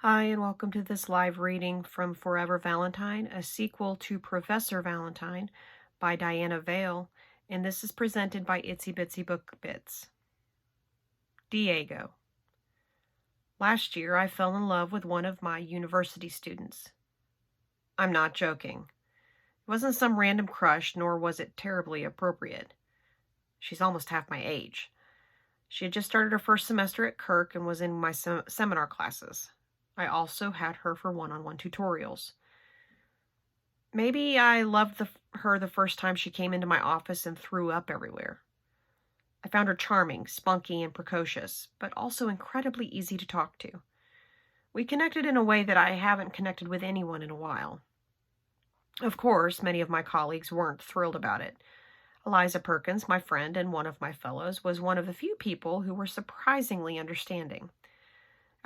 Hi, and welcome to this live reading from Forever Valentine, a sequel to Professor Valentine by Diana Vale, and this is presented by Itsy Bitsy Book Bits. Diego. Last year, I fell in love with one of my university students. I'm not joking. It wasn't some random crush, nor was it terribly appropriate. She's almost half my age. She had just started her first semester at Kirk and was in my seminar classes. I also had her for one-on-one tutorials. Maybe I loved her the first time she came into my office and threw up everywhere. I found her charming, spunky, and precocious, but also incredibly easy to talk to. We connected in a way that I haven't connected with anyone in a while. Of course, many of my colleagues weren't thrilled about it. Eliza Perkins, my friend and one of my fellows, was one of the few people who were surprisingly understanding.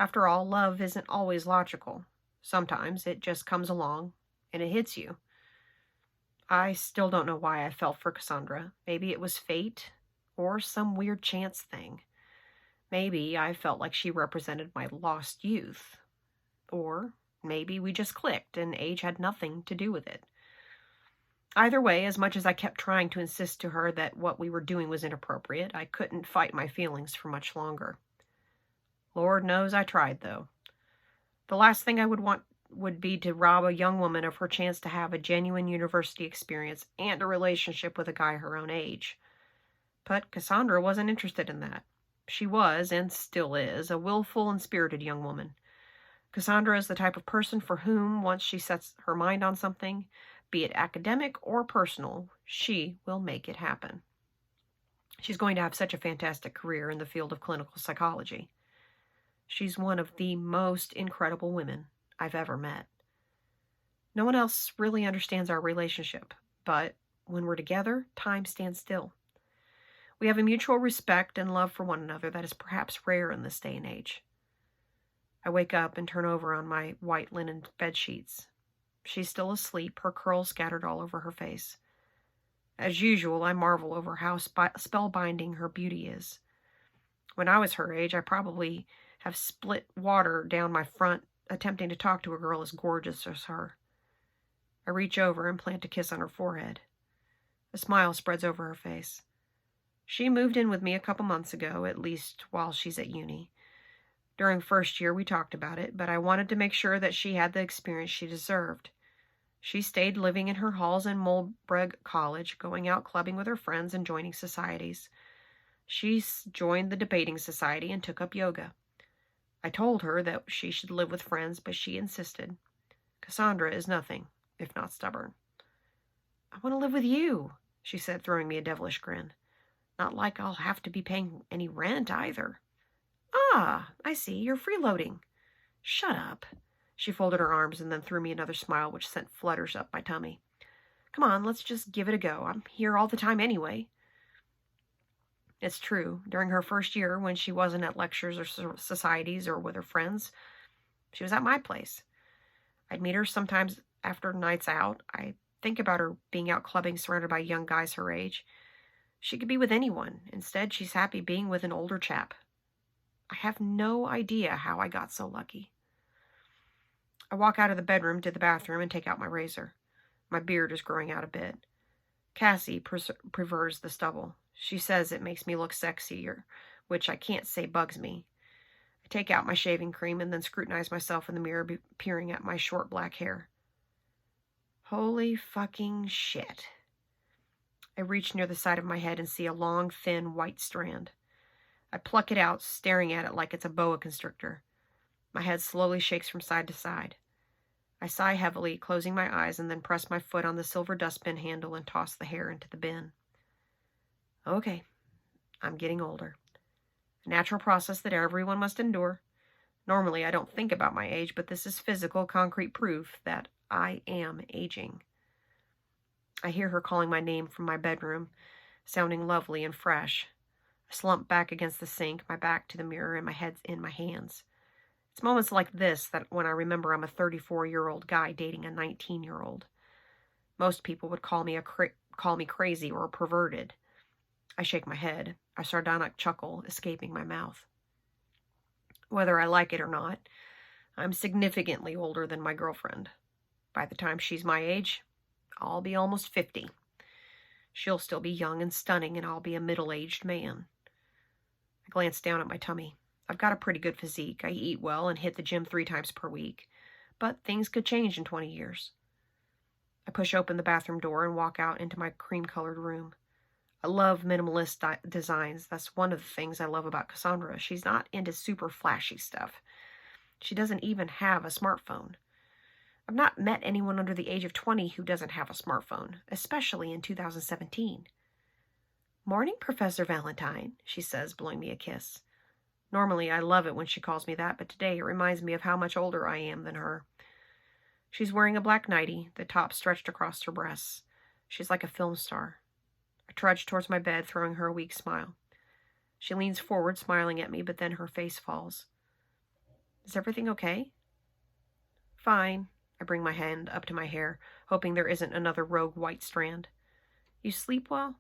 After all, love isn't always logical. Sometimes it just comes along and it hits you. I still don't know why I felt for Cassandra. Maybe it was fate or some weird chance thing. Maybe I felt like she represented my lost youth. Or maybe we just clicked and age had nothing to do with it. Either way, as much as I kept trying to insist to her that what we were doing was inappropriate, I couldn't fight my feelings for much longer. Lord knows I tried, though. The last thing I would want would be to rob a young woman of her chance to have a genuine university experience and a relationship with a guy her own age. But Cassandra wasn't interested in that. She was, and still is, a willful and spirited young woman. Cassandra is the type of person for whom, once she sets her mind on something, be it academic or personal, she will make it happen. She's going to have such a fantastic career in the field of clinical psychology. She's one of the most incredible women I've ever met. No one else really understands our relationship, but when we're together, time stands still. We have a mutual respect and love for one another that is perhaps rare in this day and age. I wake up and turn over on my white linen bed sheets. She's still asleep, her curls scattered all over her face. As usual, I marvel over how spellbinding her beauty is. When I was her age, I probably have split water down my front attempting to talk to a girl as gorgeous as her. I reach over and plant a kiss on her forehead. A smile spreads over her face. She moved in with me a couple months ago, at least while she's at uni. During first year, we talked about it, but I wanted to make sure that she had the experience she deserved. She stayed living in her halls in Mulbreg College, going out clubbing with her friends and joining societies. She joined the debating society and took up yoga. I told her that she should live with friends, but she insisted. Cassandra is nothing, if not stubborn. I want to live with you, she said, throwing me a devilish grin. Not like I'll have to be paying any rent either. Ah, I see, you're freeloading. Shut up. She folded her arms and then threw me another smile which sent flutters up my tummy. Come on, let's just give it a go. I'm here all the time anyway. It's true. During her first year, when she wasn't at lectures or societies or with her friends, she was at my place. I'd meet her sometimes after nights out. I think about her being out clubbing surrounded by young guys her age. She could be with anyone. Instead, she's happy being with an older chap. I have no idea how I got so lucky. I walk out of the bedroom to the bathroom and take out my razor. My beard is growing out a bit. Cassie prefers the stubble. She says it makes me look sexier, which I can't say bugs me. I take out my shaving cream and then scrutinize myself in the mirror, peering at my short black hair. Holy fucking shit. I reach near the side of my head and see a long, thin, white strand. I pluck it out, staring at it like it's a boa constrictor. My head slowly shakes from side to side. I sigh heavily, closing my eyes, and then press my foot on the silver dustbin handle and toss the hair into the bin. Okay, I'm getting older. A natural process that everyone must endure. Normally, I don't think about my age, but this is physical, concrete proof that I am aging. I hear her calling my name from my bedroom, sounding lovely and fresh. I slump back against the sink, my back to the mirror, and my head in my hands. It's moments like this that when I remember I'm a 34-year-old guy dating a 19-year-old. Most people would call me crazy or perverted. I shake my head, a sardonic chuckle escaping my mouth. Whether I like it or not, I'm significantly older than my girlfriend. By the time she's my age, I'll be almost 50. She'll still be young and stunning, and I'll be a middle-aged man. I glance down at my tummy. I've got a pretty good physique. I eat well and hit the gym 3 times per week. But things could change in 20 years. I push open the bathroom door and walk out into my cream-colored room. I love minimalist designs. That's one of the things I love about Cassandra. She's not into super flashy stuff. She doesn't even have a smartphone. I've not met anyone under the age of 20 who doesn't have a smartphone, especially in 2017. "Morning, Professor Valentine," she says, blowing me a kiss. Normally, I love it when she calls me that, but today it reminds me of how much older I am than her. She's wearing a black nightie, the top stretched across her breasts. She's like a film star. I trudge towards my bed, throwing her a weak smile. She leans forward, smiling at me, but then her face falls. "Is everything okay?" "Fine." I bring my hand up to my hair, hoping there isn't another rogue white strand. "You sleep well?"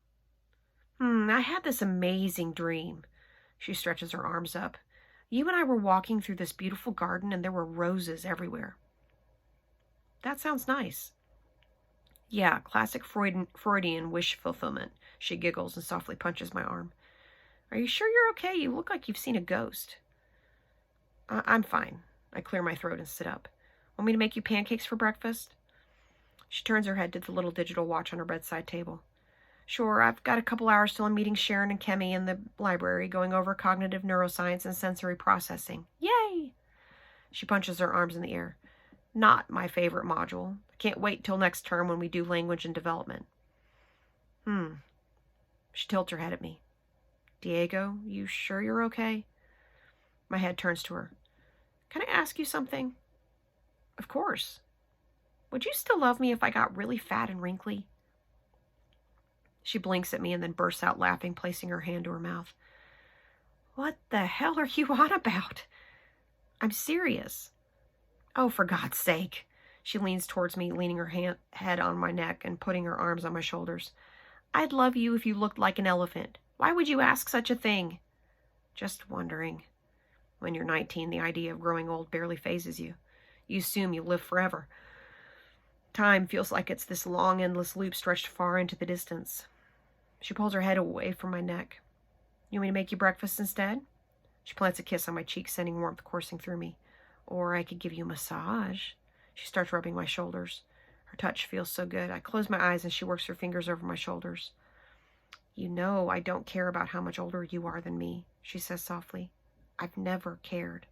I had this amazing dream." She stretches her arms up. "You and I were walking through this beautiful garden, and there were roses everywhere." "That sounds nice." "Yeah, classic Freudian wish fulfillment." She giggles and softly punches my arm. "Are you sure you're okay? You look like you've seen a ghost." I'm fine." I clear my throat and sit up. "Want me to make you pancakes for breakfast?" She turns her head to the little digital watch on her bedside table. "Sure, I've got a couple hours till I'm meeting Sharon and Kemi in the library, going over cognitive neuroscience and sensory processing. Yay!" She punches her arms in the air. "Not my favorite module. I can't wait till next term when we do language and development." She tilts her head at me. "Diego, you sure you're okay?" My head turns to her. "Can I ask you something?" "Of course." "Would you still love me if I got really fat and wrinkly?" She blinks at me and then bursts out laughing, placing her hand to her mouth. "What the hell are you on about?" "I'm serious." "Oh, for God's sake." She leans towards me, leaning her head on my neck and putting her arms on my shoulders. "I'd love you if you looked like an elephant. Why would you ask such a thing?" "Just wondering." When you're 19, the idea of growing old barely phases you. You assume you'll live forever. Time feels like it's this long, endless loop stretched far into the distance. She pulls her head away from my neck. "You want me to make you breakfast instead?" She plants a kiss on my cheek, sending warmth coursing through me. "Or I could give you a massage." She starts rubbing my shoulders. Her touch feels so good. I close my eyes and she works her fingers over my shoulders. "You know I don't care about how much older you are than me," she says softly. "I've never cared."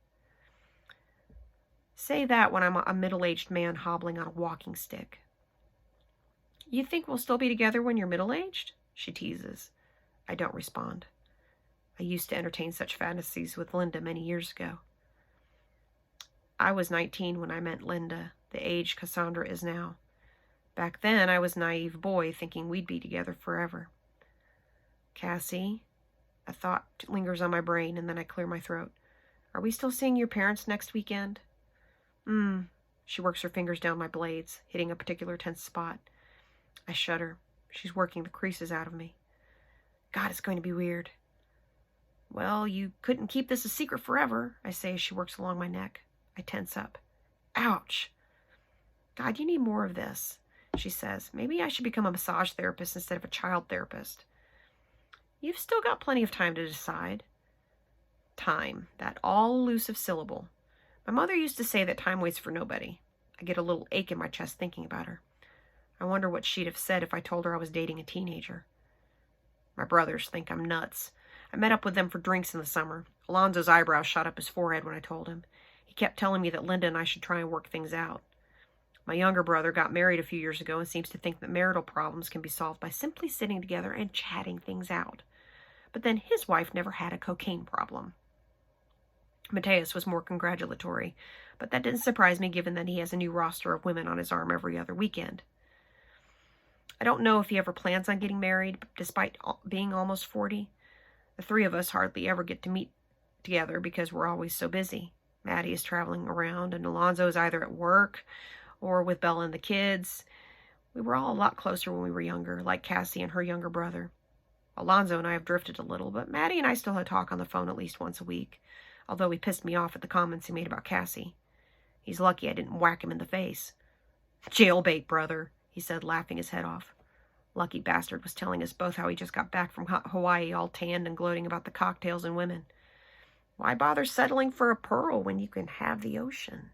Say that when I'm a middle-aged man hobbling on a walking stick. "You think we'll still be together when you're middle-aged?" she teases. I don't respond. I used to entertain such fantasies with Linda many years ago. I was 19 when I met Linda, the age Cassandra is now. Back then, I was a naive boy thinking we'd be together forever. "Cassie," a thought lingers on my brain, and then I clear my throat. "Are we still seeing your parents next weekend?" She works her fingers down my blades, hitting a particular tense spot. I shudder. She's working the creases out of me. God, it's going to be weird. "Well, you couldn't keep this a secret forever," I say as she works along my neck. I tense up. "Ouch." "God, you need more of this," she says. "Maybe I should become a massage therapist instead of a child therapist." "You've still got plenty of time to decide." Time, that all-elusive syllable. My mother used to say that time waits for nobody. I get a little ache in my chest thinking about her. I wonder what she'd have said if I told her I was dating a teenager. My brothers think I'm nuts. I met up with them for drinks in the summer. Alonzo's eyebrows shot up his forehead when I told him. He kept telling me that Linda and I should try and work things out. My younger brother got married a few years ago and seems to think that marital problems can be solved by simply sitting together and chatting things out. But then his wife never had a cocaine problem. Mateus was more congratulatory, but that didn't surprise me given that he has a new roster of women on his arm every other weekend. I don't know if he ever plans on getting married, despite being almost 40. The 3 of us hardly ever get to meet together because we're always so busy. Maddie is traveling around, and Alonzo is either at work or with Bella and the kids. We were all a lot closer when we were younger, like Cassie and her younger brother. Alonzo and I have drifted a little, but Maddie and I still talk on the phone at least once a week, although he pissed me off at the comments he made about Cassie. He's lucky I didn't whack him in the face. Jailbait, brother, he said, laughing his head off. Lucky bastard was telling us both how he just got back from Hawaii all tanned and gloating about the cocktails and women. Why bother settling for a pearl when you can have the ocean?